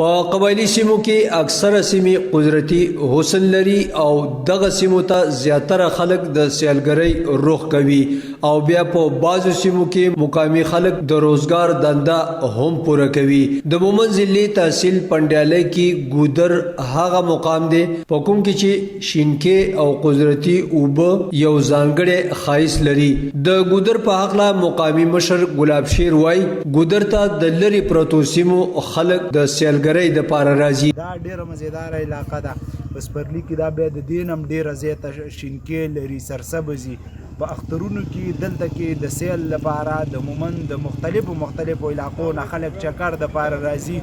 په قبایلی سیمو کې اکثره سیمې قدرتي حسن لري او دغه سیمو ته زیاتره خلک د سیلګرۍ رخ کوي او بیا په بعضو سیمو کې مقامی خلک د روزګار دنده هم پوره کوي. د مومند ضلعي تحصیل پنډیالی کې ګودر هغه مقام دی په کوم کې چې شینکې او قدرتي اوبه یو ځانګړی ښایست لري. د ګودر په هکله مقامی مشر ګلاب شیر وایي ګودر ته د لرې پرتو سیمو خلک د سیلګرۍ د پاره راځي. دا ډیره مزیدار علاقه ده. په سپرلي کې دا بیا د دې هم ډیره زیاته شینکې لري، سرسبزي. په اخترونو کې دلته کې د سیل لپاره د مومند د مختلفو علاقو نه خلک چکر د پاره راځي.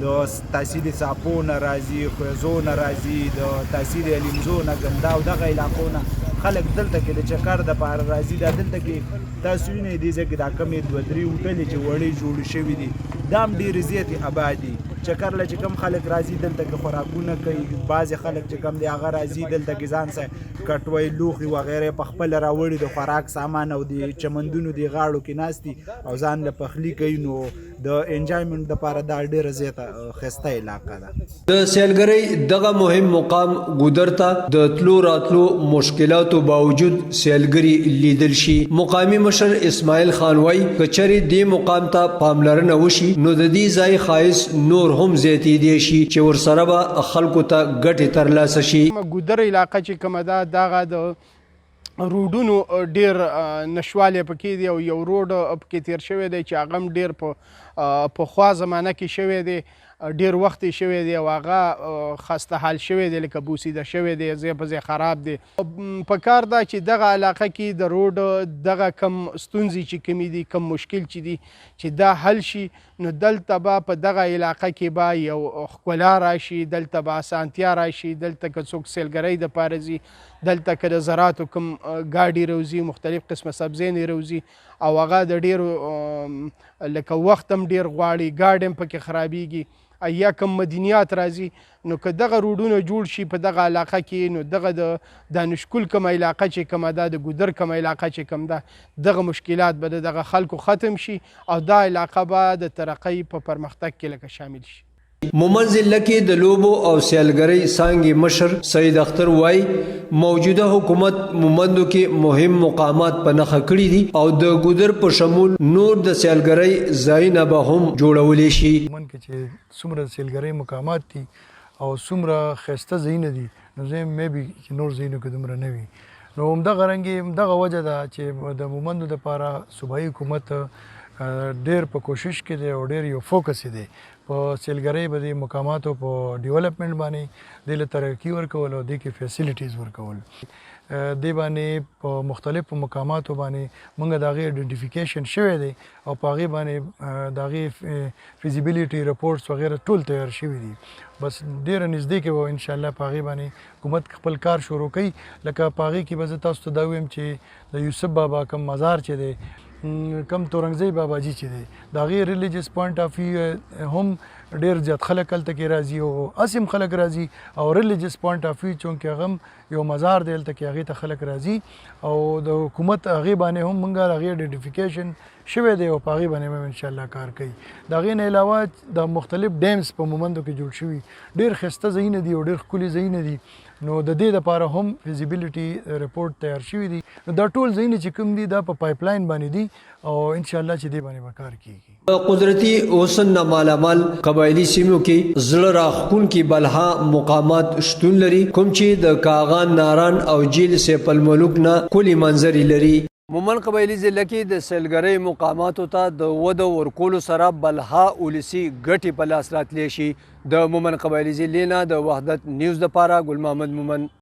د تحصیل ساپو نه راځي، خویزو نه راځي، د تحصیل الیمزو نه ګندا او دغه علاقو نه خلک دلته کې د چکر د پاره راځي. دا دلته کې تاسو وینئ دې ځای کې دا کمې دوه درې هوټلې چې وړې جوړې شوي دي دا هم ډېرې زیاتې آباد دي. چکر له چې کم خلک راځي دلته کې خوراکونه کوي. بعضې خلک چې کم دی هغه راځي دلته کې ځان سره کټوۍ، لوښي وغیره په خپله راوړي، د خوراک سامان او د چمندونو د غاړو کې ناست دي او ځان له پخلي کوي. نو د انجوایمنټ دپاره دا ډېره زیاته ښایسته علاقه ده. د سیلګرۍ دغه مهم مقام ګودر ته د تلو راتلو مشکلاتو باوجود سیلګري لیدل شي. مقامی مشر اسماعیل خان وایي که چېرې دې مقام ته پاملرنه وشي نو د دې ځای ښایست نور هم زیاتېدی شي چې ورسره به خلکو ته ګټې ترلاسه شي. ګودر علاقه چې کومه ده دغه د روډونو ډیر نشوالی پکې دی او یو روډ پکې تیر شوی دی چې هغه هم ډیر په پخوا زمانه کې شوی دی، ډیر وخت یې شوی دی او هغه خسته حال شوی دی، لکه بوسیده شوی دی، ځای په ځای خراب دی. پکار ده چې دغه علاقه کې د روډ دغه کم ستونزې چې کمې دي، کم مشکل چې دي چې دا حل شي نو دلته به په دغه علاقه کې به یو ښکلا راشي، دلته به اسانتیا راشي. دلته که څوک سیلګرۍ دپاره ځي، دلته که د زراعتو کوم ګاډي روزي، مختلف قسمه سبزیانې روزي او هغه د ډېرو لکه وخت هم ډېر غواړي، ګاډي هم پکې خرابېږي یا کم مدنیات راځي. نو که دغه روډونه جوړ شي په دغه علاقه کې نو دغه د دانشکول کومه علاقه چې کومه ده، د ګودر کومه علاقه چې کوم ده، دغه مشکلات به د دغه خلکو ختم شي او دا علاقه به د ترقۍ په پرمختګ کې لکه شامل شي. مومند ضلع کې د لوبو او سیلګرۍ څانګې مشر سید اختر وایي موجوده حکومت مومندو کې مهم مقامات په نښه کړي دي او د ګودر په شمول نور د سیلګرۍ ځایونه به هم جوړولی شي. مومند کې چې څومره سیلګرۍ مقامات دي او څومره ښایسته ځایونه دي نو زه میبي چې نور ځایونو کې دومره نه وي. نو همدغه رنګې همدغه وجه ده چې د مومندو دپاره صوبایي حکومت ډېر په کوشش کې دی او ډېر یو فوکس دی په سیلګرۍ به د مقاماتو په ډیولپمنټ باندې دې له ترقي ورکول او دې کې فیسیلیټیز ورکول. دې باندې په مختلفو مقاماتو باندې موږ د هغې آیډنټیفیکیشن شوی دی او په هغې باندې د هغې فیزیبیلیټي رپورټس وغیره ټول تیار شوي دي. بس ډېره نږدې کې به انشاءالله په هغې باندې حکومت خپل کار شروع کوي. لکه په هغې کې به زه تاسو ته دا ویم چې د یوسف بابا کم مزار چې دی، کم تورنګزی باباجي چې دی، د هغې ریلیجس پوینټ آف ویو هم ډېر زیات خلک هلته کې راځي او هسې هم خلک راځي او ریلیجس پوینټ آف ویو چونکې هغه هم یو مزار دی هلته کې هغې ته خلک راځي او د حکومت هغې باندې هم موږ د هغې آیډنټیفیکیشن شوی دی او په هغې باندې هم انشاءالله کار کوي. د هغې نه علاوه د مختلف ډیمز په مومندو کې جوړ شوي ډېر ښایسته ځایونه دي او ډېر ښکلي ځایونه دي. نو د دې دپاره هم فیزیبیلیټي رپورټ تیار شوي دي. نو دا ټول ځایونه چې کوم دي دا په پایپ لاین باندې دي او انشاءالله چې دې باندې به کار کیږي. قدرتي حسن نه مالامال قبایلی سیمو کې زړه راښکونکي بلها مقامات شتون لري کوم چې د کاغان، ناران او جیل سیف الملوک نه کلي منظرې لري. مومند قبایلی ضلع کې د سیلګرۍ مقاماتو ته د وده ورکولو سره بلها ولسي ګټې په لاس راتلی شي. د مومند قبایلی ضلع نه د وحدت نیوز دپاره ګل محمد مومند.